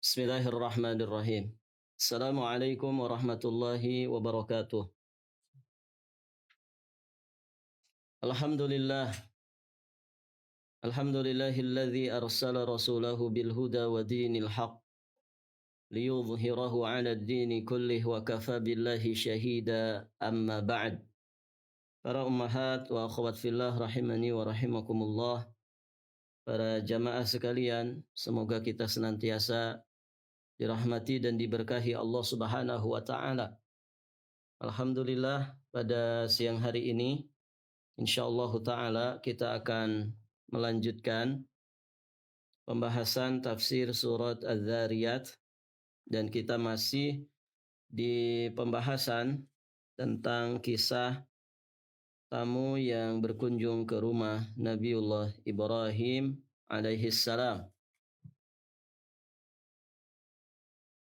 Bismillahirrahmanirrahim. Assalamualaikum warahmatullahi wabarakatuh. Alhamdulillah. Alhamdulillahilladzi arsala rasulahu bil huda wa dinil haq liyudhhirahu 'ala ad-dini kullih wa kafa billahi syahida. Amma ba'd. Para ummahat wa akhwat fillah rahimani wa rahimakumullah. Para jamaah sekalian, semoga kita senantiasa dirahmati dan diberkahi Allah Subhanahu wa taala. Alhamdulillah, pada siang hari ini insyaallah taala kita akan melanjutkan pembahasan tafsir surat Az-Zariyat, dan kita masih di pembahasan tentang kisah tamu yang berkunjung ke rumah Nabiullah Ibrahim alaihi salam.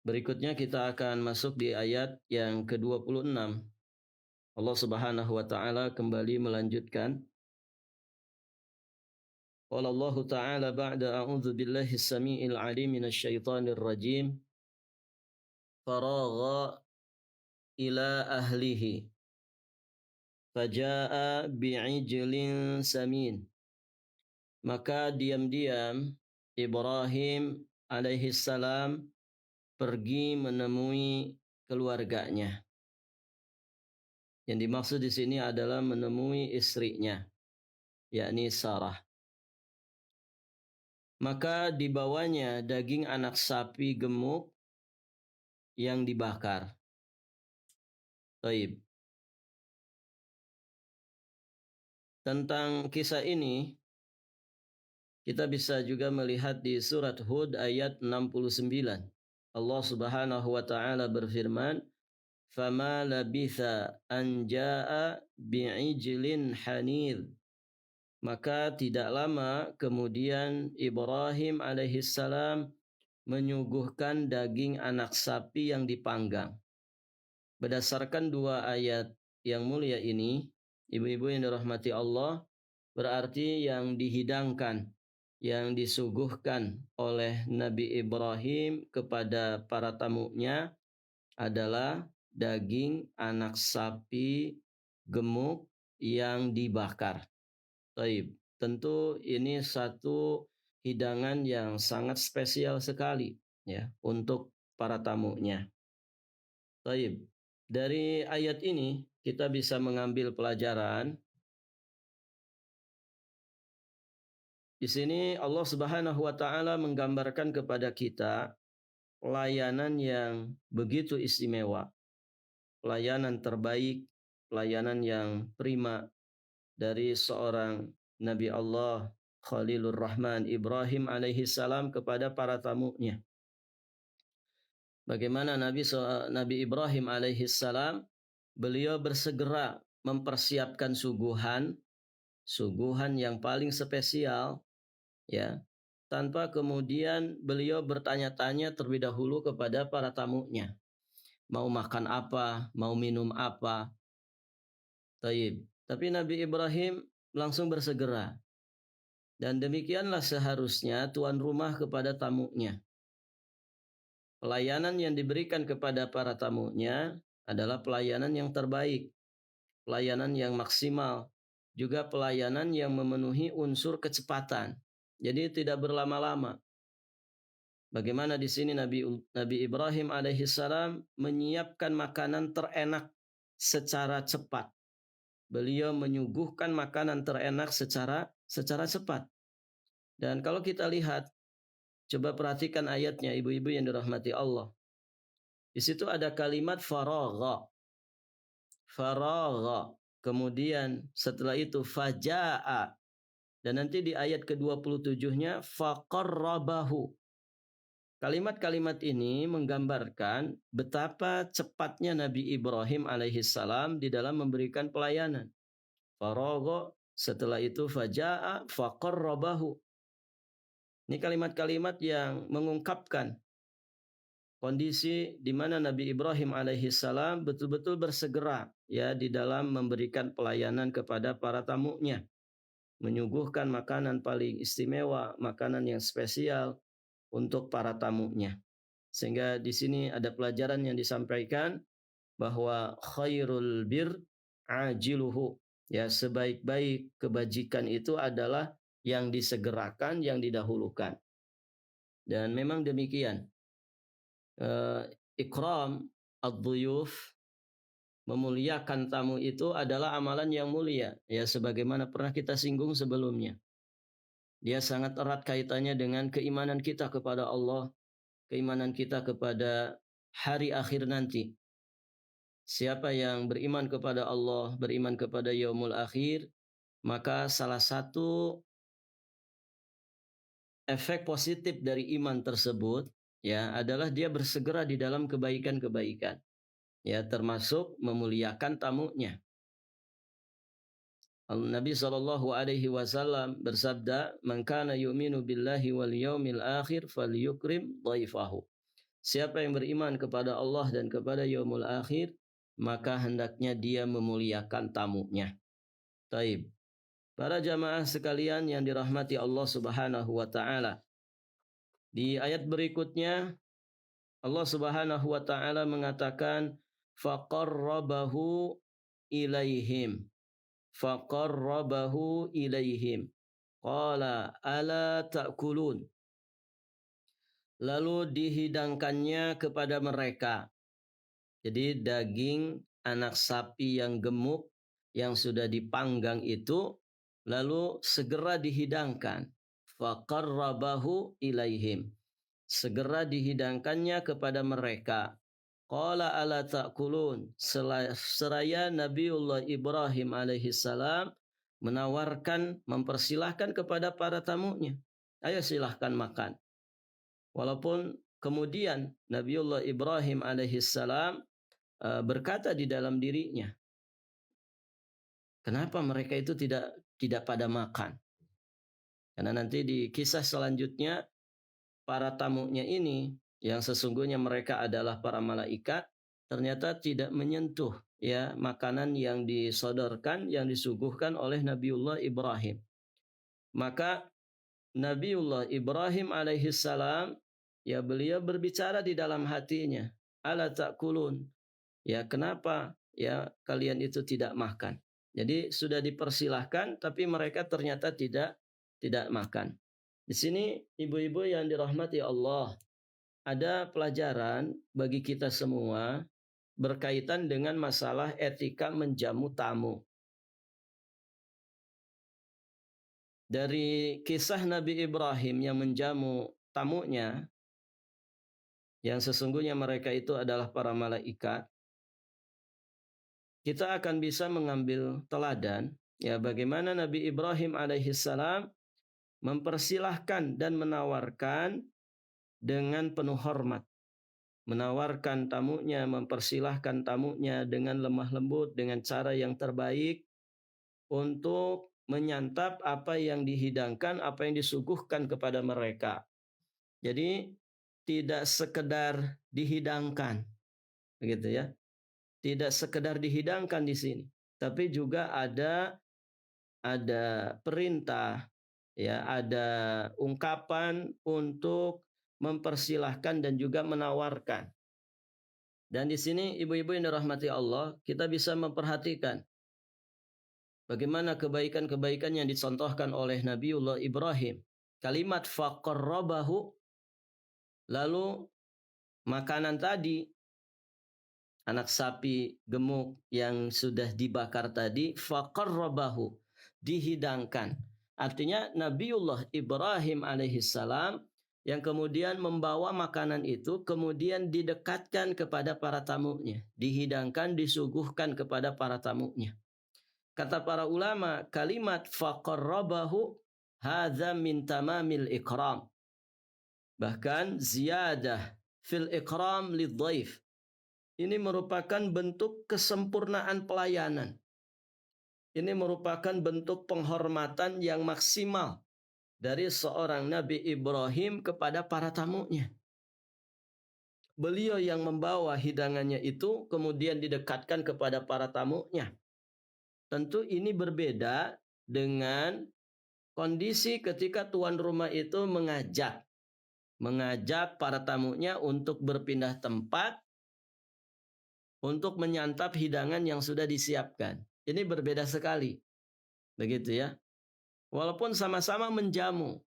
Berikutnya kita akan masuk di ayat yang ke-26. Allah Subhanahu wa taala kembali melanjutkan. Qala Allah taala ba'da a'udzu billahi as-sami'il 'alim minasy syaithanir rajim. Faragha ila ahlihi faja'a bi'ijlin samin. Maka diam-diam Ibrahim alaihi salam pergi menemui keluarganya. Yang dimaksud di sini adalah menemui istrinya, yakni Sarah. Maka dibawanya daging anak sapi gemuk yang dibakar. Baik. Tentang kisah ini kita bisa juga melihat di surat Hud ayat 69. Allah Subhanahu wa taala berfirman, "Fama labitha an jaa'a bi'ijlin hanir." Maka tidak lama kemudian Ibrahim alaihissalam menyuguhkan daging anak sapi yang dipanggang. Berdasarkan dua ayat yang mulia ini, ibu-ibu yang dirahmati Allah, berarti yang dihidangkan, yang disuguhkan oleh Nabi Ibrahim kepada para tamunya adalah daging anak sapi gemuk yang dibakar. Baik, tentu ini satu hidangan yang sangat spesial sekali ya untuk para tamunya. Baik, dari ayat ini kita bisa mengambil pelajaran. Di sini Allah Subhanahu wa taala menggambarkan kepada kita pelayanan yang begitu istimewa, pelayanan terbaik, pelayanan yang prima dari seorang Nabi Allah Khalilur Rahman Ibrahim alaihi salam kepada para tamunya. Bagaimana Nabi Ibrahim alaihi salam, beliau bersegera mempersiapkan suguhan yang paling spesial, ya, tanpa kemudian beliau bertanya-tanya terlebih dahulu kepada para tamunya. Mau makan apa, mau minum apa. Taib. Tapi Nabi Ibrahim langsung bersegera. Dan demikianlah seharusnya tuan rumah kepada tamunya. Pelayanan yang diberikan kepada para tamunya adalah pelayanan yang terbaik, pelayanan yang maksimal, juga pelayanan yang memenuhi unsur kecepatan. Jadi tidak berlama-lama. Bagaimana di sini Nabi Ibrahim alaihissalam menyiapkan makanan terenak secara cepat. Beliau menyuguhkan makanan terenak secara cepat. Dan kalau kita lihat, coba perhatikan ayatnya ibu-ibu yang dirahmati Allah. Di situ ada kalimat faragha. Faragha. Kemudian setelah itu faja'a. Dan nanti di ayat ke-27-nya faqarrabahu. Kalimat-kalimat ini menggambarkan betapa cepatnya Nabi Ibrahim alaihissalam di dalam memberikan pelayanan. Faragha, setelah itu faja'a faqarrabahu. Ini kalimat-kalimat yang mengungkapkan kondisi di mana Nabi Ibrahim alaihissalam betul-betul bersegera ya di dalam memberikan pelayanan kepada para tamunya. Menyuguhkan makanan paling istimewa, makanan yang spesial untuk para tamunya. Sehingga di sini ada pelajaran yang disampaikan bahwa khairul bir ajiluhu, ya, sebaik-baik kebajikan itu adalah yang disegerakan, yang didahulukan. Dan memang demikian. Ikram ad-dhuyuf, memuliakan tamu itu adalah amalan yang mulia, ya, sebagaimana pernah kita singgung sebelumnya. Dia sangat erat kaitannya dengan keimanan kita kepada Allah, keimanan kita kepada hari akhir nanti. Siapa yang beriman kepada Allah, beriman kepada yaumul akhir, maka salah satu efek positif dari iman tersebut, ya, adalah dia bersegera di dalam kebaikan-kebaikan, ya, termasuk memuliakan tamunya. Nabi sallallahu alaihi wasallam bersabda, "Man kana yu'minu billahi wal yaumil akhir falyukrim dhaifahu." Siapa yang beriman kepada Allah dan kepada yaumul akhir, maka hendaknya dia memuliakan tamunya. Taib. Para jamaah sekalian yang dirahmati Allah Subhanahu wa taala. Di ayat berikutnya Allah Subhanahu wa taala mengatakan faqarrabahu ilaihim. Faqarrabahu ilaihim. Qala ala ta'kulun. Lalu dihidangkannya kepada mereka. Jadi daging anak sapi yang gemuk yang sudah dipanggang itu lalu segera dihidangkan. Faqarrabahu ilaihim. Segera dihidangkannya kepada mereka. Qala ala ta'kulun. Seraya Nabiullah Ibrahim alaihissalam menawarkan, mempersilahkan kepada para tamunya. Ayo silahkan makan. Walaupun kemudian Nabiullah Ibrahim alaihissalam berkata di dalam dirinya, kenapa mereka itu tidak pada makan? Karena nanti di kisah selanjutnya para tamunya ini yang sesungguhnya mereka adalah para malaikat ternyata tidak menyentuh, ya, makanan yang disodorkan, yang disuguhkan oleh Nabiullah Ibrahim. Maka Nabiullah Ibrahim alaihissalam, ya, beliau berbicara di dalam hatinya, ala ta'kulun, ya, kenapa, ya, kalian itu tidak makan? Jadi sudah dipersilahkan tapi mereka ternyata tidak makan. Di sini ibu-ibu yang dirahmati Allah, ada pelajaran bagi kita semua berkaitan dengan masalah etika menjamu tamu. Dari kisah Nabi Ibrahim yang menjamu tamunya, yang sesungguhnya mereka itu adalah para malaikat, kita akan bisa mengambil teladan, ya, bagaimana Nabi Ibrahim alaihissalam mempersilahkan dan menawarkan dengan penuh hormat. Menawarkan tamunya, mempersilahkan tamunya dengan lemah lembut, dengan cara yang terbaik untuk menyantap apa yang dihidangkan, apa yang disuguhkan kepada mereka. Jadi tidak sekedar dihidangkan, begitu ya. Tidak sekedar dihidangkan di sini, tapi juga ada perintah, ya, ada ungkapan untuk mempersilahkan dan juga menawarkan. Dan di sini ibu-ibu yang dirahmati Allah, kita bisa memperhatikan bagaimana kebaikan-kebaikan yang dicontohkan oleh Nabiullah Ibrahim. Kalimat faqarrabahu, lalu makanan tadi, anak sapi gemuk yang sudah dibakar tadi, faqarrabahu, dihidangkan. Artinya Nabiullah Ibrahim alaihissalam yang kemudian membawa makanan itu kemudian didekatkan kepada para tamunya, dihidangkan, disuguhkan kepada para tamunya. Kata para ulama, kalimat faqarrabahu hadza min tamamil ikram. Bahkan ziyadah fil ikram lidhaif. Ini merupakan bentuk kesempurnaan pelayanan. Ini merupakan bentuk penghormatan yang maksimal dari seorang Nabi Ibrahim kepada para tamunya. Beliau yang membawa hidangannya itu kemudian didekatkan kepada para tamunya. Tentu ini berbeda dengan kondisi ketika tuan rumah itu mengajak mengajak para tamunya untuk berpindah tempat untuk menyantap hidangan yang sudah disiapkan. Ini berbeda sekali, begitu ya. Walaupun sama-sama menjamu,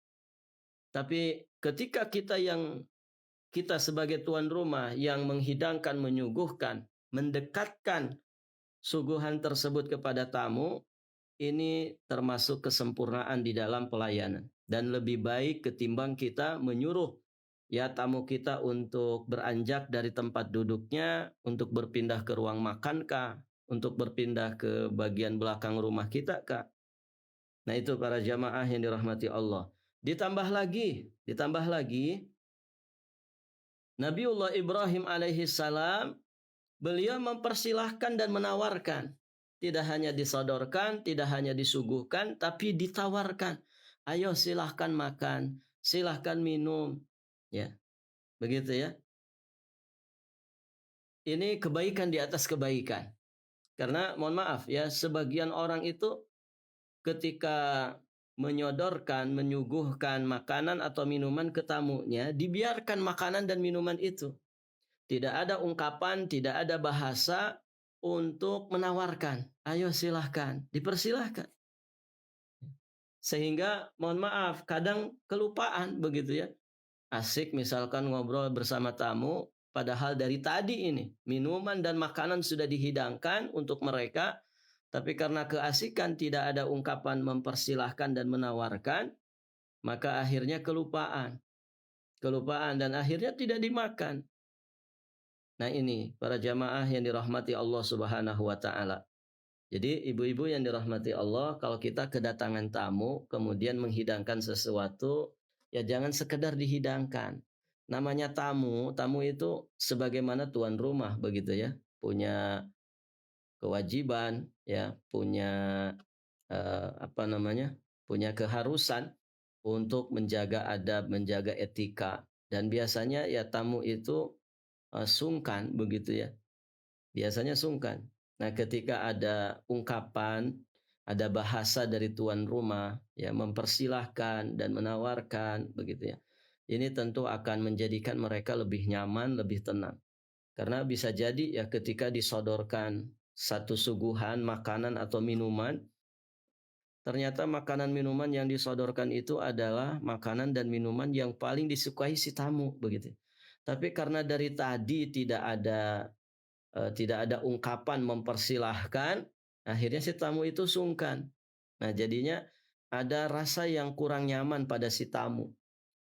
tapi ketika kita sebagai tuan rumah yang menghidangkan, menyuguhkan, mendekatkan suguhan tersebut kepada tamu, ini termasuk kesempurnaan di dalam pelayanan dan lebih baik ketimbang kita menyuruh ya tamu kita untuk beranjak dari tempat duduknya, untuk berpindah ke ruang makan kah, untuk berpindah ke bagian belakang rumah kita kah. Nah, itu para jamaah yang dirahmati Allah. Ditambah lagi Nabiullah Ibrahim alaihi salam, beliau mempersilahkan dan menawarkan. Tidak hanya disodorkan, tidak hanya disuguhkan, tapi ditawarkan. Ayo silahkan makan, silahkan minum. Ya, begitu ya. Ini kebaikan di atas kebaikan. Karena mohon maaf ya, sebagian orang itu ketika menyodorkan, menyuguhkan makanan atau minuman ke tamunya, dibiarkan makanan dan minuman itu. Tidak ada ungkapan, tidak ada bahasa untuk menawarkan. Ayo silahkan, dipersilahkan. Sehingga mohon maaf, kadang kelupaan begitu ya. Asik misalkan ngobrol bersama tamu, padahal dari tadi ini minuman dan makanan sudah dihidangkan untuk mereka, tapi karena keasikan tidak ada ungkapan mempersilahkan dan menawarkan, maka akhirnya kelupaan dan akhirnya tidak dimakan. Nah, ini para jamaah yang dirahmati Allah Subhanahu wa taala. Jadi ibu-ibu yang dirahmati Allah, kalau kita kedatangan tamu kemudian menghidangkan sesuatu, ya jangan sekedar dihidangkan. Namanya tamu itu sebagaimana tuan rumah begitu ya, punya kewajiban ya, punya punya keharusan untuk menjaga adab, menjaga etika, dan biasanya ya tamu itu sungkan begitu ya. Biasanya sungkan. Nah, ketika ada ungkapan, ada bahasa dari tuan rumah ya mempersilahkan dan menawarkan begitu ya. Ini tentu akan menjadikan mereka lebih nyaman, lebih tenang. Karena bisa jadi ya ketika disodorkan satu suguhan makanan atau minuman, ternyata makanan minuman yang disodorkan itu adalah makanan dan minuman yang paling disukai si tamu begitu. Tapi karena dari tadi tidak ada ungkapan mempersilahkan, akhirnya si tamu itu sungkan. Nah, jadinya ada rasa yang kurang nyaman pada si tamu.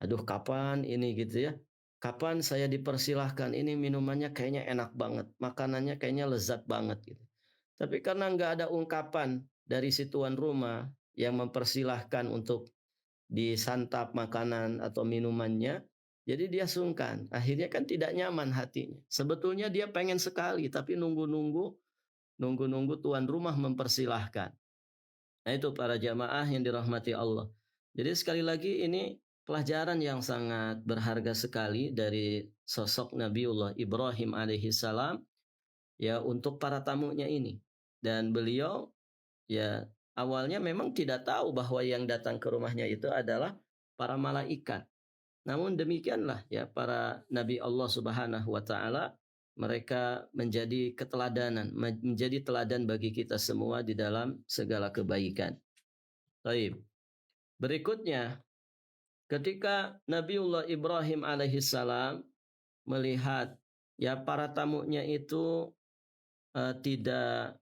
Aduh, kapan ini gitu ya? Kapan saya dipersilahkan? Ini minumannya kayaknya enak banget, makanannya kayaknya lezat banget gitu. Tapi karena nggak ada ungkapan dari si tuan rumah yang mempersilahkan untuk disantap makanan atau minumannya, jadi dia sungkan. Akhirnya kan tidak nyaman hatinya. Sebetulnya dia pengen sekali, tapi nunggu-nunggu tuan rumah mempersilahkan. Nah, itu para jamaah yang dirahmati Allah. Jadi sekali lagi ini pelajaran yang sangat berharga sekali dari sosok Nabiullah Ibrahim alaihi salam ya untuk para tamunya ini. Dan beliau ya awalnya memang tidak tahu bahwa yang datang ke rumahnya itu adalah para malaikat. Namun demikianlah ya para nabi Allah Subhanahu wa taala, mereka menjadi keteladanan, menjadi teladan bagi kita semua di dalam segala kebaikan. Baik. Berikutnya, ketika Nabiullah Ibrahim alaihissalam melihat ya para tamunya itu tidak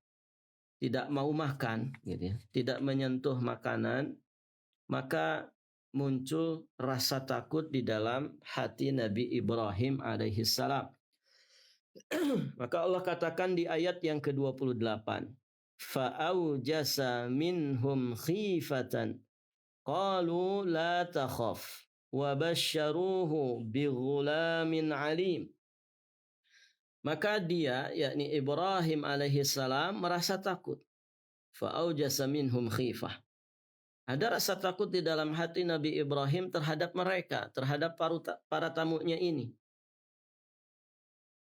mau makan gitu ya, tidak menyentuh makanan, maka muncul rasa takut di dalam hati Nabi Ibrahim alaihissalam. Maka Allah katakan di ayat yang ke-28, fa'aujasa minhum khifatan qalu la takhaf wa basyaruhu bighulamin alim. Maka dia yakni Ibrahim alaihissalam merasa takut. Fa'aujasa minhum khifah. Ada rasa takut di dalam hati Nabi Ibrahim terhadap mereka, terhadap para tamunya ini.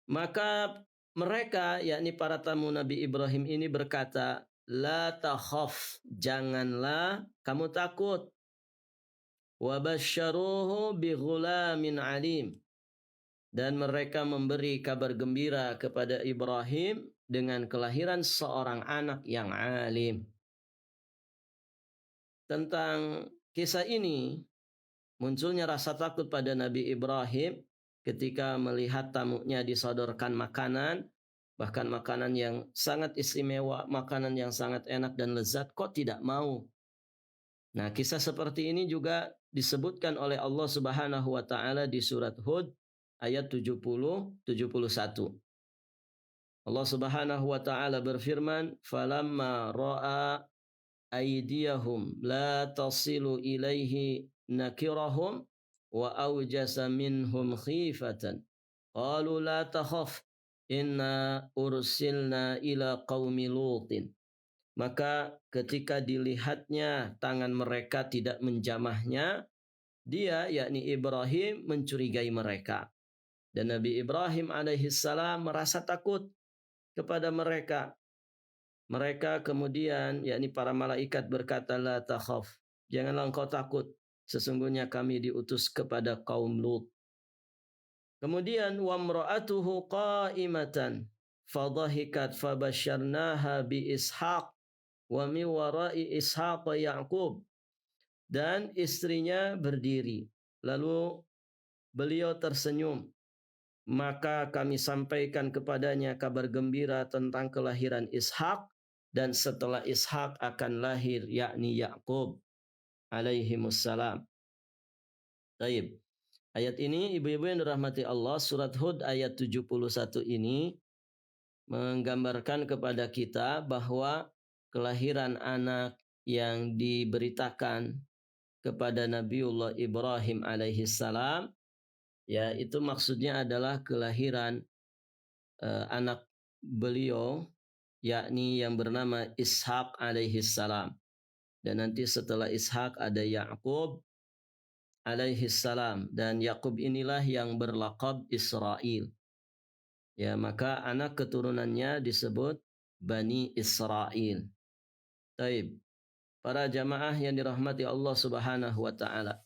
Maka mereka, yakni para tamu Nabi Ibrahim ini berkata, la takhaf, janganlah kamu takut. wa basyaruhu bi ghulamin alim, dan mereka memberi kabar gembira kepada Ibrahim dengan kelahiran seorang anak yang alim. Tentang kisah ini, munculnya rasa takut pada Nabi Ibrahim ketika melihat tamunya disodorkan makanan, bahkan makanan yang sangat istimewa, makanan yang sangat enak dan lezat, kok tidak mau. Nah, kisah seperti ini juga disebutkan oleh Allah Subhanahu wa taala di surat Hud ayat 70-71. Allah Subhanahu wa taala berfirman, "Falamma ra'a aydiyahum la tasilu ilaihi nakirahum wa aujasa minhum khifatan. Qalu la takhaf, inna ursilna ila qaumi lutin." Maka ketika dilihatnya tangan mereka tidak menjamahnya, dia yakni Ibrahim mencurigai mereka. Dan Nabi Ibrahim alaihissalam merasa takut kepada mereka. Mereka kemudian yakni para malaikat berkata, la takhaf, janganlah engkau takut, sesungguhnya kami diutus kepada kaum Lut. Kemudian wamra'atuhu qa'imatan fadhahikat fabasyarnaha bi Ishaq wa min wara'i Ishaq Ya'qub, dan istrinya berdiri lalu beliau tersenyum, maka kami sampaikan kepadanya kabar gembira tentang kelahiran Ishak, dan setelah Ishak akan lahir yakni Ya'qub alaihimussalam. Baik. Ayat ini ibu-ibu yang dirahmati Allah, surat Hud ayat 71 ini menggambarkan kepada kita bahwa kelahiran anak yang diberitakan kepada Nabiullah Ibrahim alaihissalam, ya itu maksudnya adalah kelahiran anak beliau yakni yang bernama Ishak alaihissalam, dan nanti setelah Ishak ada Ya'qub alaihissalam, dan Ya'qub inilah yang berlaqab Israel. Ya, maka anak keturunannya disebut Bani Israel. Taib. Para jamaah yang dirahmati Allah Subhanahu wa taala.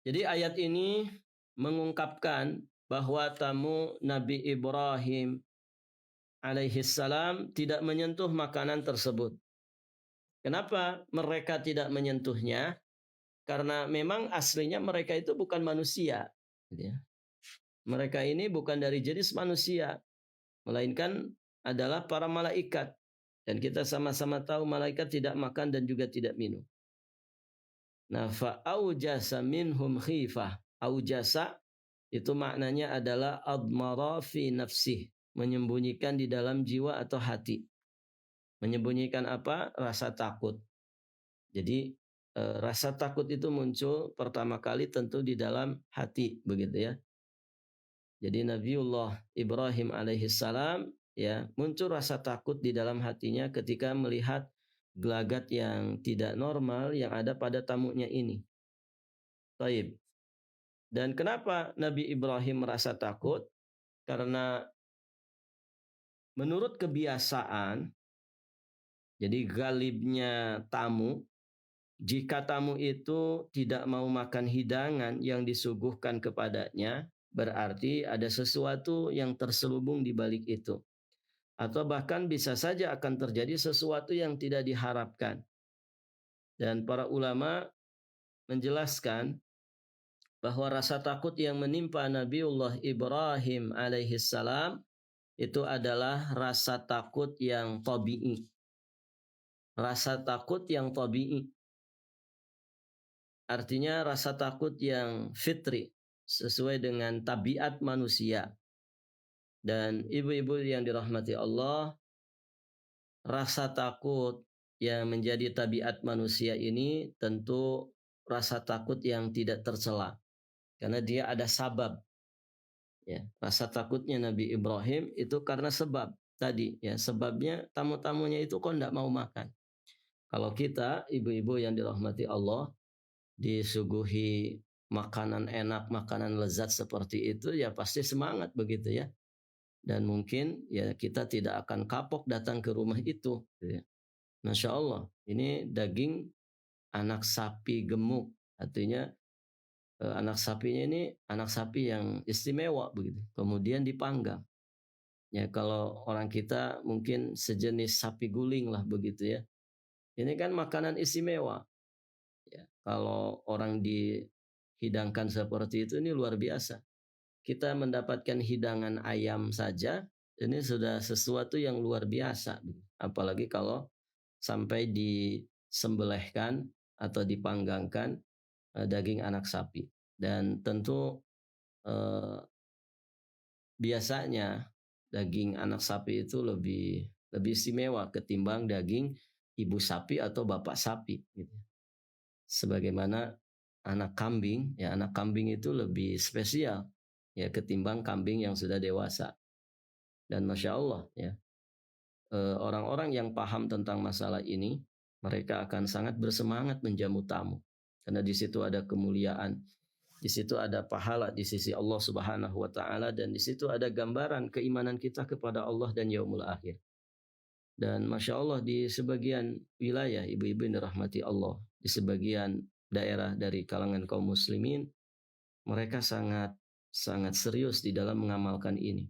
Jadi ayat ini mengungkapkan bahwa tamu Nabi Ibrahim alaihissalam tidak menyentuh makanan tersebut. Kenapa mereka tidak menyentuhnya? Karena memang aslinya mereka itu bukan manusia. Mereka ini bukan dari jenis manusia, melainkan adalah para malaikat. Dan kita sama-sama tahu malaikat tidak makan dan juga tidak minum. Nah, fa'aujasa minhum khifah. Aujasa itu maknanya adalah admara fi nafsih, menyembunyikan di dalam jiwa atau hati. Menyembunyikan apa? Rasa takut. Jadi rasa takut itu muncul pertama kali tentu di dalam hati, begitu ya. Jadi Nabiullah Ibrahim alaihissalam ya muncul rasa takut di dalam hatinya ketika melihat gelagat yang tidak normal yang ada pada tamunya ini. Baik. Dan kenapa Nabi Ibrahim merasa takut? Karena menurut kebiasaan, jadi galibnya tamu, jika tamu itu tidak mau makan hidangan yang disuguhkan kepadanya, berarti ada sesuatu yang terselubung di balik itu. Atau bahkan bisa saja akan terjadi sesuatu yang tidak diharapkan. Dan para ulama menjelaskan bahwa rasa takut yang menimpa Nabiullah Ibrahim alaihissalam itu adalah rasa takut yang tabi'i. Rasa takut yang tabi'i. Artinya rasa takut yang fitri, sesuai dengan tabiat manusia. Dan ibu-ibu yang dirahmati Allah, rasa takut yang menjadi tabiat manusia ini tentu rasa takut yang tidak tercela. Karena dia ada sabab. Ya, rasa takutnya Nabi Ibrahim itu karena sebab tadi. Ya, sebabnya tamu-tamunya itu kok tidak mau makan. Kalau kita, ibu-ibu yang dirahmati Allah, disuguhi makanan enak, makanan lezat seperti itu, ya pasti semangat begitu ya. Dan mungkin ya kita tidak akan kapok datang ke rumah itu. Ya. Masya Allah, ini daging anak sapi gemuk, artinya anak sapinya ini anak sapi yang istimewa begitu, kemudian dipanggang. Ya kalau orang kita mungkin sejenis sapi guling lah begitu ya. Ini kan makanan istimewa. Ya, kalau orang dihidangkan seperti itu ini luar biasa. Kita mendapatkan hidangan ayam saja ini sudah sesuatu yang luar biasa. Apalagi kalau sampai disembelihkan atau dipanggangkan daging anak sapi. Dan tentu eh, biasanya daging anak sapi itu lebih lebih istimewa ketimbang daging ibu sapi atau bapak sapi gitu. Sebagaimana anak kambing, ya anak kambing itu lebih spesial ya ketimbang kambing yang sudah dewasa. Dan masya Allah ya orang-orang yang paham tentang masalah ini mereka akan sangat bersemangat menjamu tamu karena di situ ada kemuliaan, di situ ada pahala di sisi Allah Subhanahu wa taala dan di situ ada gambaran keimanan kita kepada Allah dan yaumul akhir. Dan masya Allah di sebagian wilayah ibu-ibu yang dirahmati Allah, di sebagian daerah dari kalangan kaum muslimin, mereka sangat sangat serius di dalam mengamalkan ini.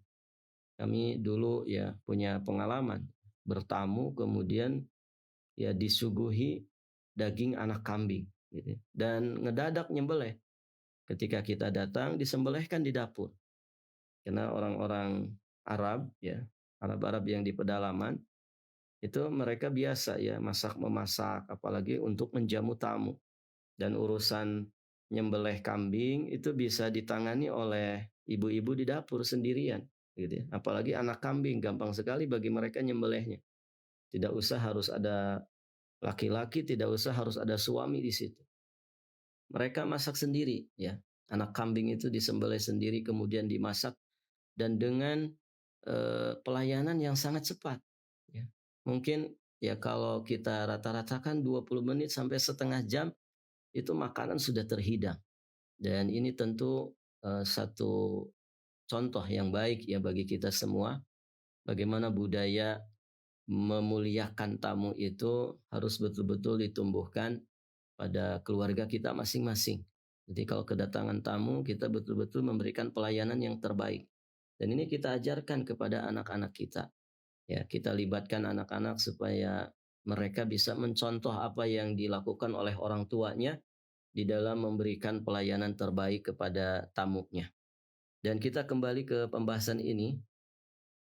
Kami dulu ya punya pengalaman bertamu kemudian ya disuguhi daging anak kambing gitu. Dan ngedadak nyembelih. Ketika kita datang disembelihkan di dapur. Karena orang-orang Arab ya, Arab-Arab yang di pedalaman itu mereka biasa ya masak memasak apalagi untuk menjamu tamu. Dan urusan nyembelih kambing itu bisa ditangani oleh ibu-ibu di dapur sendirian gitu ya. Apalagi anak kambing gampang sekali bagi mereka nyembelihnya. Tidak usah harus ada laki-laki, tidak usah harus ada suami di situ. Mereka masak sendiri ya. Anak kambing itu disembelih sendiri kemudian dimasak dan dengan pelayanan yang sangat cepat ya. Mungkin ya kalau kita rata-ratakan 20 menit sampai setengah jam itu makanan sudah terhidang. Dan ini tentu satu contoh yang baik ya bagi kita semua bagaimana budaya memuliakan tamu itu harus betul-betul ditumbuhkan pada keluarga kita masing-masing. Jadi kalau kedatangan tamu kita betul-betul memberikan pelayanan yang terbaik. Dan ini kita ajarkan kepada anak-anak kita. Ya, kita libatkan anak-anak supaya mereka bisa mencontoh apa yang dilakukan oleh orang tuanya di dalam memberikan pelayanan terbaik kepada tamunya. Dan kita kembali ke pembahasan ini.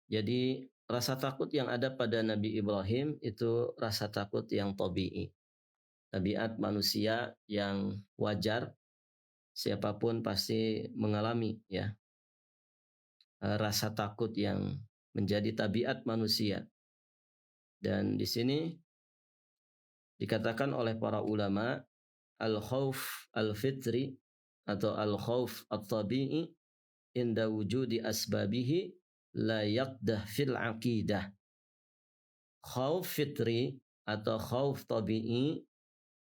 Jadi rasa takut yang ada pada Nabi Ibrahim itu rasa takut yang tabi'i. Tabiat manusia yang wajar, siapapun pasti mengalami ya rasa takut yang menjadi tabiat manusia. Dan di sini dikatakan oleh para ulama al-khauf al-fitri atau al-khauf at-tabi'i inda wujudi asbabihi la yaqdah fil aqidah. Khauf fitri atau khauf tabi'i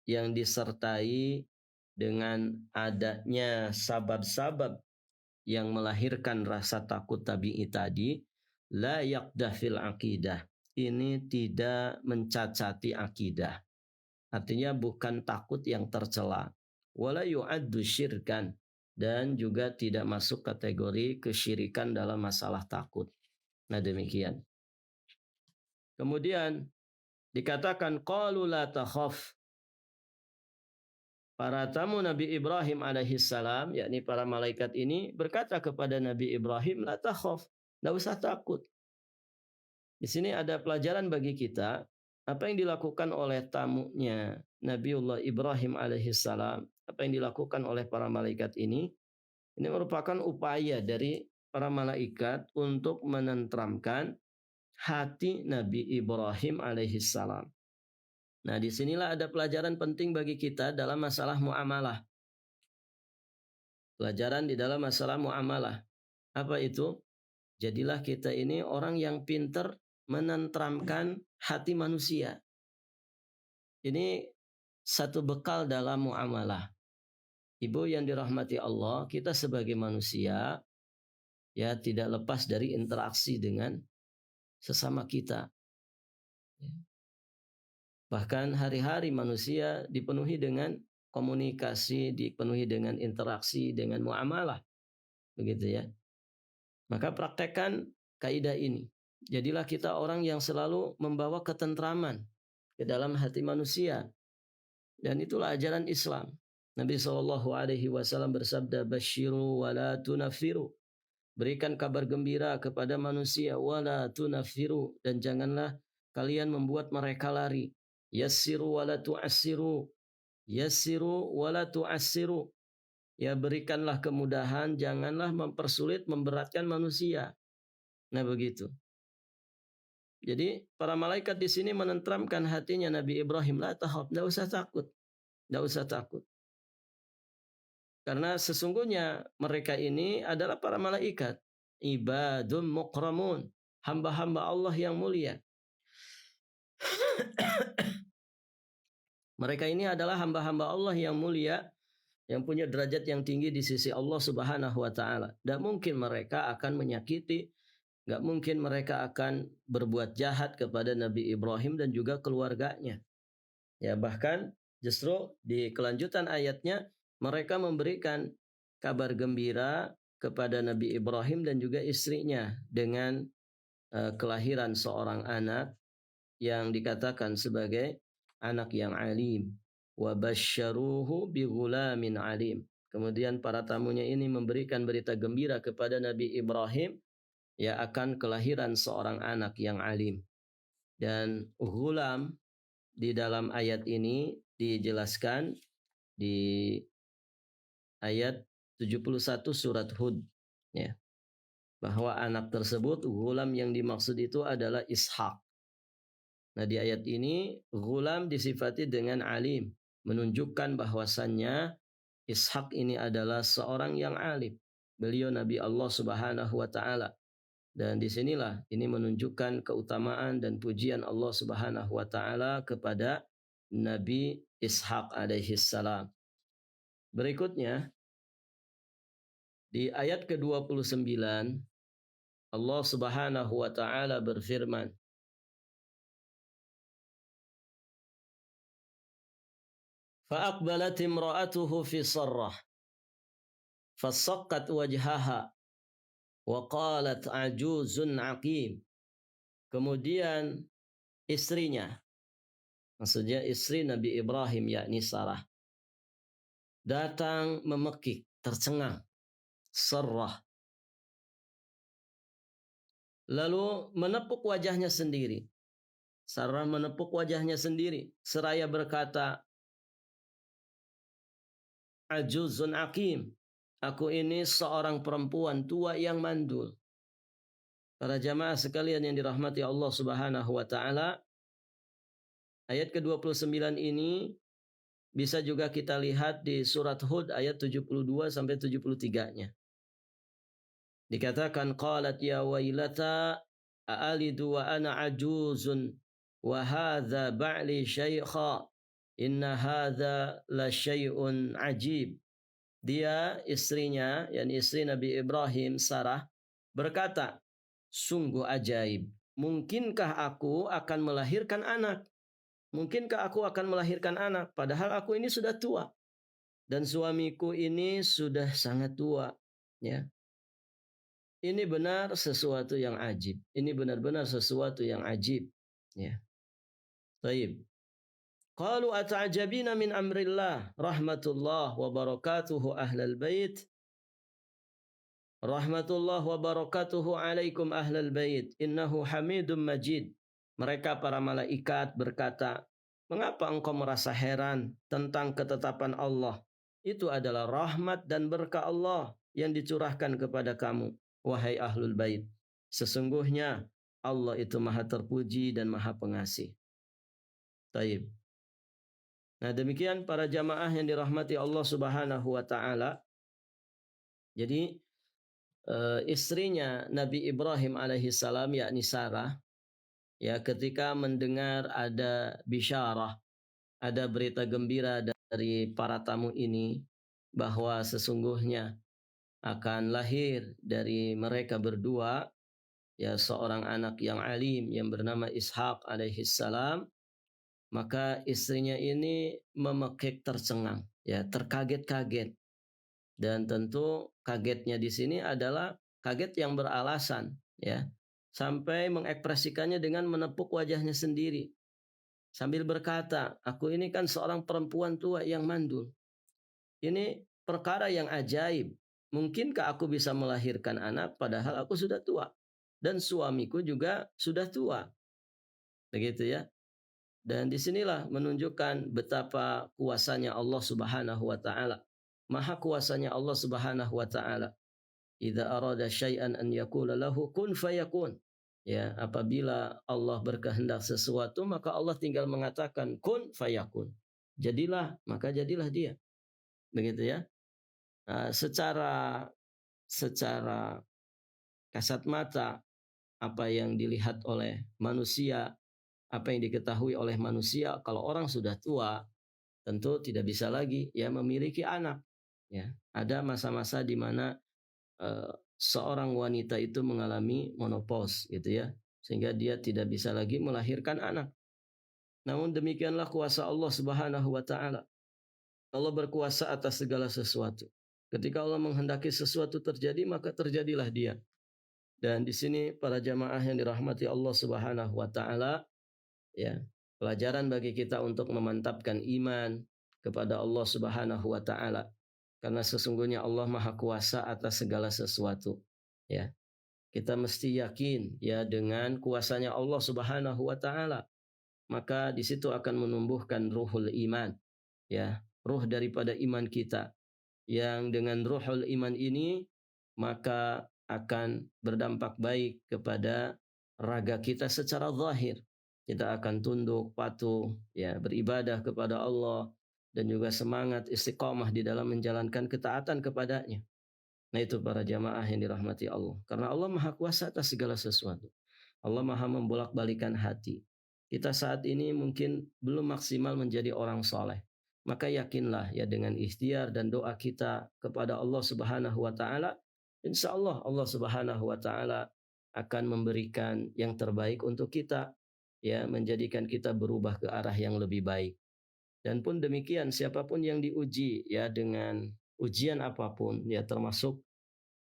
yang disertai dengan adanya sabab-sabab yang melahirkan rasa takut tabi'i tadi la yaqdah fil aqidah. Ini tidak mencacati akidah. Artinya bukan takut yang tercela. Wala yu'addu syirkan. Dan juga tidak masuk kategori kesyirikan dalam masalah takut. Nah demikian. Kemudian dikatakan qalu la takhaf. Para tamu Nabi Ibrahim alaihissalam, yakni para malaikat ini berkata kepada Nabi Ibrahim, la takhaf, tidak usah takut. Di sini ada pelajaran bagi kita, apa yang dilakukan oleh tamunya Nabiullah Ibrahim alaihissalam, apa yang dilakukan oleh para malaikat ini merupakan upaya dari para malaikat untuk menenteramkan hati Nabi Ibrahim alaihissalam. Nah, disinilah ada pelajaran penting bagi kita dalam masalah muamalah. Pelajaran di dalam masalah muamalah. Apa itu? Jadilah kita ini orang yang pintar menenteramkan hati manusia. Ini satu bekal dalam muamalah. Ibu yang dirahmati Allah, kita sebagai manusia ya tidak lepas dari interaksi dengan sesama kita. Bahkan hari-hari manusia dipenuhi dengan komunikasi, dipenuhi dengan interaksi, dengan muamalah, begitu ya. Maka praktekkan kaidah ini. Jadilah kita orang yang selalu membawa ketentraman ke dalam hati manusia. Dan itulah ajaran Islam. Nabi SAW bersabda, "Basyiru wa la tunafiru." Berikan kabar gembira kepada manusia, wa la tunafiru, dan janganlah kalian membuat mereka lari. Yassiru wa la tu'assiru. Yassiru wa la tu'assiru. Ya, berikanlah kemudahan, janganlah mempersulit, memberatkan manusia. Nah, begitu. Jadi para malaikat di sini menenteramkan hatinya Nabi Ibrahim. La tahab, tidak usah takut. Tidak usah takut. Karena sesungguhnya mereka ini adalah para malaikat. Ibadun mukramun. Hamba-hamba Allah yang mulia. Mereka ini adalah hamba-hamba Allah yang mulia, yang punya derajat yang tinggi di sisi Allah Subhanahu wa taala. Tidak mungkin mereka akan menyakiti, tidak mungkin mereka akan berbuat jahat kepada Nabi Ibrahim dan juga keluarganya. Ya, bahkan justru di kelanjutan ayatnya mereka memberikan kabar gembira kepada Nabi Ibrahim dan juga istrinya dengan kelahiran seorang anak yang dikatakan sebagai anak yang alim. Wa basyaruhu bi ghulamin alim. Kemudian para tamunya ini memberikan berita gembira kepada Nabi Ibrahim ya akan kelahiran seorang anak yang alim. Dan ghulam di dalam ayat ini dijelaskan di ayat 71 surat Hud ya, bahwa anak tersebut ghulam yang dimaksud itu adalah Ishak. Nah, di ayat ini ghulam disifati dengan alim, menunjukkan bahwasannya Ishak ini adalah seorang yang alim. Beliau Nabi Allah Subhanahu wa taala. Dan disinilah ini menunjukkan keutamaan dan pujian Allah Subhanahu wa taala kepada Nabi Ishak alaihi salam. Berikutnya di ayat ke-29 Allah Subhanahu wa taala berfirman, فأقبلت امرأته في صرة فصقت وجهها وقالت عجوز عقيم. Kemudian istrinya, maksudnya istri Nabi Ibrahim yakni Sarah, datang memekik, tercengang, sarrah, lalu menepuk wajahnya sendiri. Sarah menepuk wajahnya sendiri seraya berkata, Ajuzun aqim, aku ini seorang perempuan tua yang mandul. Para jamaah sekalian yang dirahmati Allah Subhanahu wa taala, ayat ke-29 ini bisa juga kita lihat di surat Hud ayat 72 sampai 73-nya. Dikatakan qalat ya wailata a'alidu wa ana ajuzun wa hadza ba'li syaikha inna hadza la syai'un ajib. Dia istrinya, yakni istri Nabi Ibrahim, Sarah, berkata, sungguh ajaib. Mungkinkah aku akan melahirkan anak? Mungkinkah aku akan melahirkan anak? Padahal aku ini sudah tua. Dan suamiku ini sudah sangat tua. Ya. Ini benar sesuatu yang ajib. Ini benar-benar sesuatu yang ajib. Ya. Baik. Qalu ata'jabina min amrillah rahmatullah wa barakatuhu ahlal bait. Rahmatullah wa barakatuhu alaikum ahlal bait. Innahu hamidum majid. Mereka para malaikat berkata, mengapa engkau merasa heran tentang ketetapan Allah? Itu adalah rahmat dan berkah Allah yang dicurahkan kepada kamu, wahai ahlul bait. Sesungguhnya Allah itu maha terpuji dan maha pengasih. Taib. Nah, demikian para jamaah yang dirahmati Allah Subhanahu wa taala. Jadi istrinya Nabi Ibrahim alaihi salam yakni Sarah ya ketika mendengar ada bisyarah, ada berita gembira dari para tamu ini bahwa sesungguhnya akan lahir dari mereka berdua ya seorang anak yang alim yang bernama Ishak alaihi salam, maka istrinya ini memekik tercengang, ya, terkaget-kaget. Dan tentu kagetnya di sini adalah kaget yang beralasan, ya. Sampai mengekspresikannya dengan menepuk wajahnya sendiri sambil berkata, "Aku ini kan seorang perempuan tua yang mandul. Ini perkara yang ajaib. Mungkinkah aku bisa melahirkan anak padahal aku sudah tua dan suamiku juga sudah tua?" Begitu ya. Dan disinilah menunjukkan betapa kuasanya Allah Subhanahu wa taala. Maha kuasanya Allah Subhanahu wa taala. Idza arada syai'an an yaqula lahu kun fayakun. Ya, apabila Allah berkehendak sesuatu maka Allah tinggal mengatakan kun fayakun. Jadilah, maka jadilah dia. Begitu ya. Secara secara kasat mata apa yang dilihat oleh manusia, apa yang diketahui oleh manusia, kalau orang sudah tua tentu tidak bisa lagi ya memiliki anak. Ya, ada masa-masa di mana seorang wanita itu mengalami menopause gitu ya, sehingga dia tidak bisa lagi melahirkan anak. Namun demikianlah kuasa Allah Subhanahu wa taala. Allah berkuasa atas segala sesuatu. Ketika Allah menghendaki sesuatu terjadi, maka terjadilah dia. Dan di sini para jamaah yang dirahmati Allah Subhanahu wa taala, ya, pelajaran bagi kita untuk memantapkan iman kepada Allah Subhanahu wa taala. Karena sesungguhnya Allah Maha Kuasa atas segala sesuatu. Ya, kita mesti yakin ya dengan kuasanya Allah Subhanahu wa taala. Maka di situ akan menumbuhkan ruhul iman, ya, ruh daripada iman kita. Yang dengan ruhul iman ini maka akan berdampak baik kepada raga kita secara zahir. Kita akan tunduk, patuh, ya, beribadah kepada Allah dan juga semangat istiqamah di dalam menjalankan ketaatan kepadanya. Nah itu para jamaah yang dirahmati Allah. Karena Allah Maha Kuasa atas segala sesuatu. Allah Maha membolak-balikan hati. Kita saat ini mungkin belum maksimal menjadi orang soleh. Maka yakinlah ya dengan ikhtiar dan doa kita kepada Allah Subhanahu wa taala, insya Allah Allah Subhanahu wa taala akan memberikan yang terbaik untuk kita, ya, menjadikan kita berubah ke arah yang lebih baik. Dan pun demikian siapapun yang diuji ya dengan ujian apapun, ya, termasuk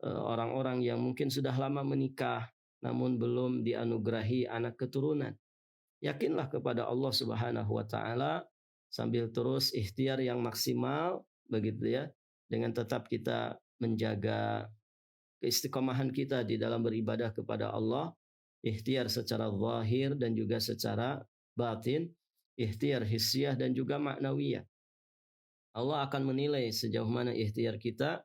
orang-orang yang mungkin sudah lama menikah namun belum dianugerahi anak keturunan. Yakinlah kepada Allah Subhanahu wa taala sambil terus ikhtiar yang maksimal begitu ya, dengan tetap kita menjaga keistiqomahan kita di dalam beribadah kepada Allah, ikhtiar secara zahir dan juga secara batin, ikhtiar hissiyah dan juga maknawiyah. Allah akan menilai sejauh mana ikhtiar kita,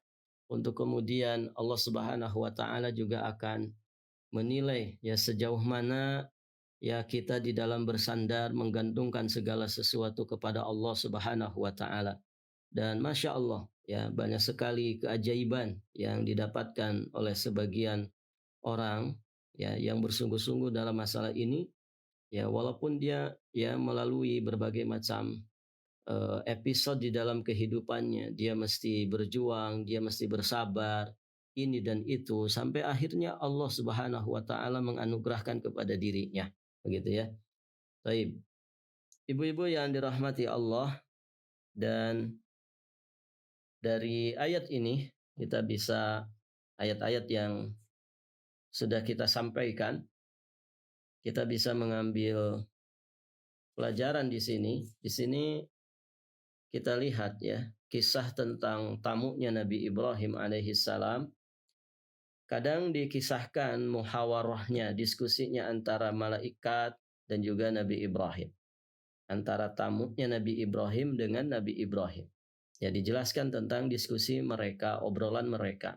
untuk kemudian Allah Subhanahu wa taala juga akan menilai ya sejauh mana ya kita di dalam bersandar menggantungkan segala sesuatu kepada Allah Subhanahu wa taala. Dan Masya Allah ya banyak sekali keajaiban yang didapatkan oleh sebagian orang ya yang bersungguh-sungguh dalam masalah ini, ya, walaupun dia ya melalui berbagai macam episode di dalam kehidupannya. Dia mesti berjuang, dia mesti bersabar, ini dan itu sampai akhirnya Allah Subhanahu wa taala menganugerahkan kepada dirinya. Begitu ya. Baik. Ibu-ibu yang dirahmati Allah, dan dari ayat ini kita bisa ayat-ayat yang sudah kita sampaikan, kita bisa mengambil pelajaran di sini. Di sini kita lihat ya kisah tentang tamunya Nabi Ibrahim alaihissalam. Kadang dikisahkan muhawarahnya, diskusinya antara malaikat dan juga Nabi Ibrahim. Antara tamunya Nabi Ibrahim dengan Nabi Ibrahim. Ya, dijelaskan tentang diskusi mereka, obrolan mereka.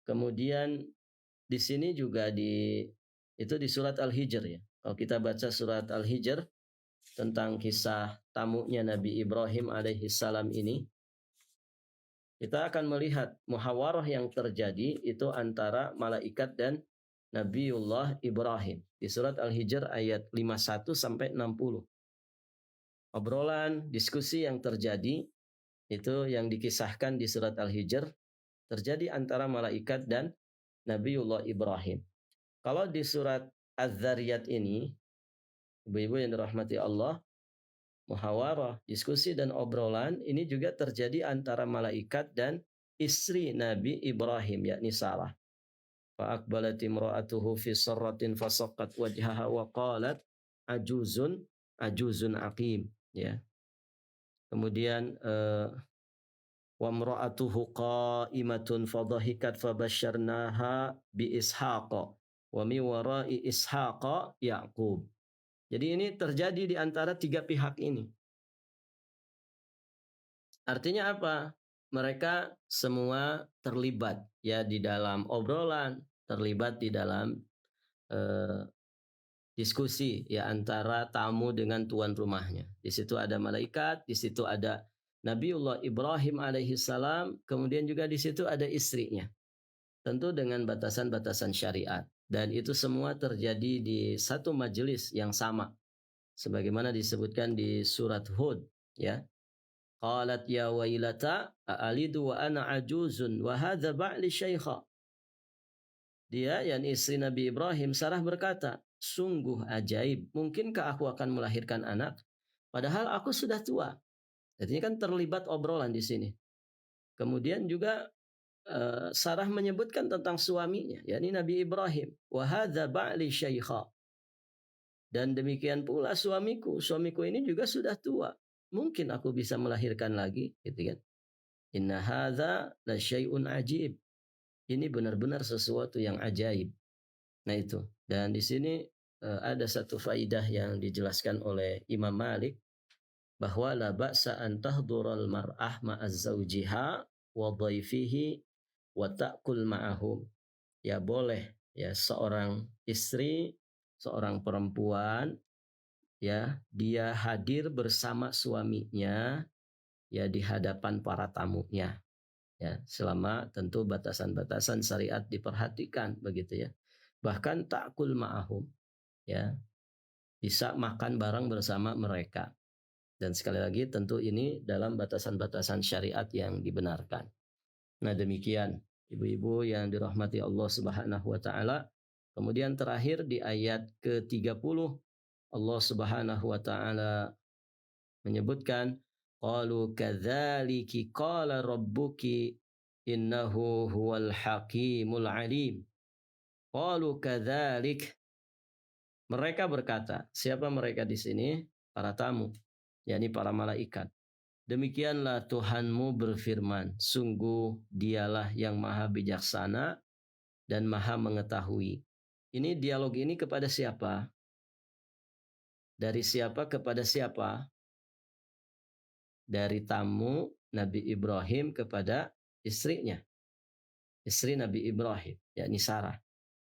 Kemudian di sini juga itu di surat Al-Hijr ya. Kalau kita baca surat Al-Hijr tentang kisah tamunya Nabi Ibrahim alaihissalam ini, kita akan melihat muhawarah yang terjadi itu antara malaikat dan Nabiullah Ibrahim di surat Al-Hijr ayat 51 sampai 60. Obrolan, diskusi yang terjadi itu yang dikisahkan di surat Al-Hijr terjadi antara malaikat dan Nabiullah Ibrahim. Kalau di surat Az-Zariyat ini, ibu-ibu yang dirahmati Allah, muhawarah, diskusi dan obrolan ini juga terjadi antara malaikat dan istri Nabi Ibrahim yakni Sarah. Fa aqbalat imra'atuhu fi sarratin fasaqqat wajhaha wa qalat ajuzun ajuzun aqim, ya. Kemudian wa imra'atuhu qa'imatun fadhahikat fabasyarnaha bi ishaqa wa mi wara'i ishaqa Yaqub. Jadi ini terjadi di antara tiga pihak ini. Artinya apa? Mereka semua terlibat ya di dalam obrolan, terlibat di dalam eh, diskusi ya antara tamu dengan tuan rumahnya. Di situ ada malaikat, di situ ada Nabiullah Ibrahim alaihissalam, kemudian juga di situ ada istrinya. Tentu dengan batasan-batasan syariat. Dan itu semua terjadi di satu majelis yang sama. Sebagaimana disebutkan di surat Hud, ya. Qalat ya wailata a'alidu wa ana ajuzun wa hadza ba'li syaikha. Dia yang istri Nabi Ibrahim, Sarah berkata, sungguh ajaib, mungkinkah aku akan melahirkan anak padahal aku sudah tua. Jadi kan terlibat obrolan di sini. Kemudian juga Sarah menyebutkan tentang suaminya, yakni Nabi Ibrahim, wa hadza ba'li syaikha. Dan demikian pula suamiku ini juga sudah tua. Mungkin aku bisa melahirkan lagi, gitu kan. Inna hadza la syai'un ajib. Ini benar-benar sesuatu yang ajaib. Nah itu. Dan di sini ada satu faidah yang dijelaskan oleh Imam Malik bahwa la ba'sa an tahdural mar'ah ma'az zawjiha wa dhaifihi wa ta'kul ma'ahum. Ya boleh ya seorang istri, seorang perempuan ya dia hadir bersama suaminya ya di hadapan para tamunya ya selama tentu batasan-batasan syariat diperhatikan begitu ya. Bahkan ta'kul ma'ahum ya bisa makan bareng bersama mereka. Dan sekali lagi tentu ini dalam batasan-batasan syariat yang dibenarkan. Nah demikian ibu-ibu yang dirahmati Allah Subhanahu wa taala. Kemudian terakhir di ayat ke-30 Allah Subhanahu wa taala menyebutkan qalu kadzaliki qala rabbuki innahu huwal hakimul alim. Qalu kadzalik. Mereka berkata, siapa mereka di sini? Para tamu, yakni para malaikat. Demikianlah Tuhanmu berfirman, sungguh dialah yang maha bijaksana dan maha mengetahui. Ini dialog ini kepada siapa? Dari siapa kepada siapa? Dari tamu Nabi Ibrahim kepada istrinya. Istri Nabi Ibrahim, yakni Sarah.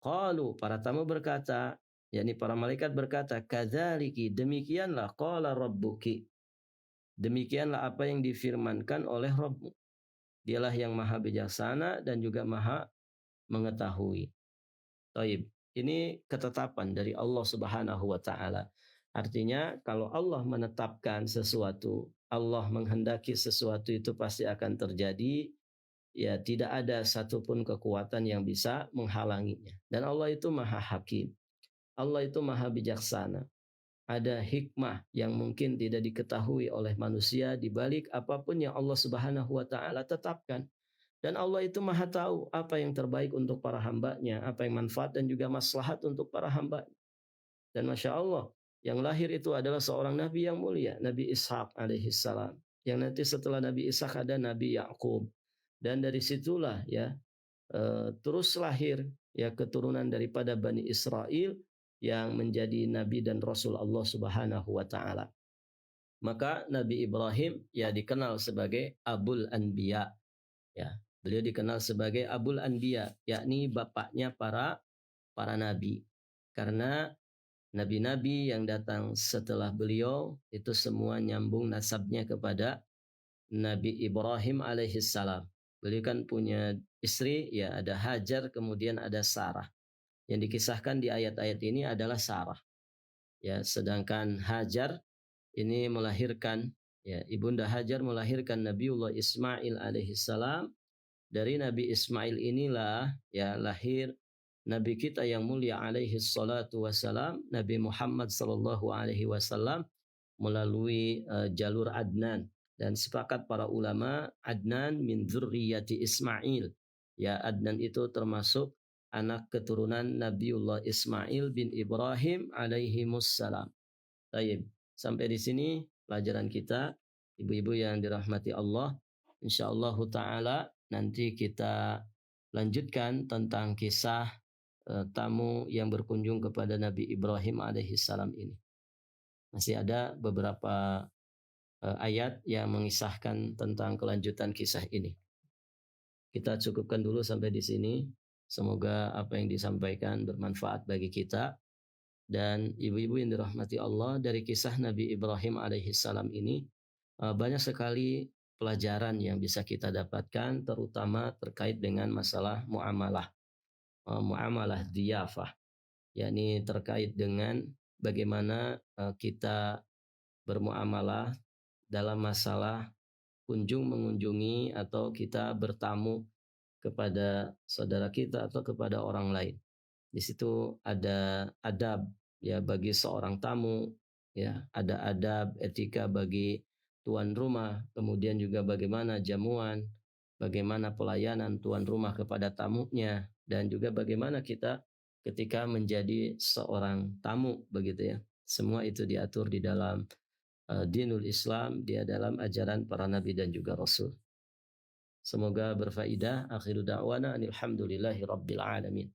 Qalu, para tamu berkata, yakni para malaikat berkata, kadzaliki, demikianlah qala rabbuki. Demikianlah apa yang difirmankan oleh Rabbmu. Dialah yang maha bijaksana dan juga maha mengetahui. Taib. Ini ketetapan dari Allah Subhanahu wa taala. Artinya kalau Allah menetapkan sesuatu, Allah menghendaki sesuatu itu pasti akan terjadi. Ya tidak ada satupun kekuatan yang bisa menghalanginya. Dan Allah itu maha hakim. Allah itu maha bijaksana. Ada hikmah yang mungkin tidak diketahui oleh manusia di balik apapun yang Allah Subhanahu wa taala tetapkan. Dan Allah itu maha tahu apa yang terbaik untuk para hambanya, apa yang manfaat dan juga maslahat untuk para hamba. Dan Masya Allah, yang lahir itu adalah seorang Nabi yang mulia, Nabi Ishak alaihissalam. Yang nanti setelah Nabi Ishak ada Nabi Yaqub. Dan dari situlah ya terus lahir ya keturunan daripada Bani Israel yang menjadi Nabi dan Rasul Allah Subhanahu wa taala. Maka Nabi Ibrahim ya dikenal sebagai Abul Anbiya. Ya, beliau dikenal sebagai Abul Anbiya, yakni bapaknya para nabi. Karena nabi-nabi yang datang setelah beliau itu semua nyambung nasabnya kepada Nabi Ibrahim alaihissalam. Beliau kan punya istri, ya ada Hajar, kemudian ada Sarah. Yang dikisahkan di ayat-ayat ini adalah Sarah. Ya, sedangkan Hajar ini melahirkan, ya ibunda Hajar melahirkan Nabiullah Ismail alaihissalam. Dari Nabi Ismail inilah ya lahir Nabi kita yang mulia alaihi salatu wassalam, Nabi Muhammad sallallahu alaihi wasallam, melalui jalur Adnan, dan sepakat para ulama Adnan min dzurriyyati Ismail. Ya, Adnan itu termasuk anak keturunan Nabiullah Ismail bin Ibrahim alaihimussalam. Taib. Sampai di sini pelajaran kita, ibu-ibu yang dirahmati Allah. Insyaallah taala nanti kita lanjutkan tentang kisah tamu yang berkunjung kepada Nabi Ibrahim alaihissalam ini. Masih ada beberapa ayat yang mengisahkan tentang kelanjutan kisah ini. Kita cukupkan dulu sampai di sini. Semoga apa yang disampaikan bermanfaat bagi kita. Dan ibu-ibu yang dirahmati Allah, dari kisah Nabi Ibrahim alaihissalam ini banyak sekali pelajaran yang bisa kita dapatkan, terutama terkait dengan masalah muamalah, muamalah diyafah, yakni terkait dengan bagaimana kita bermuamalah dalam masalah kunjung mengunjungi atau kita bertamu kepada saudara kita atau kepada orang lain. Di situ ada adab ya bagi seorang tamu, ya, ada adab etika bagi tuan rumah, kemudian juga bagaimana jamuan, bagaimana pelayanan tuan rumah kepada tamunya, dan juga bagaimana kita ketika menjadi seorang tamu begitu ya. Semua itu diatur di dalam dinul Islam, dia dalam ajaran para nabi dan juga rasul. Semoga berfaedah. Akhiru da'wana alhamdulillahi rabbil alamin.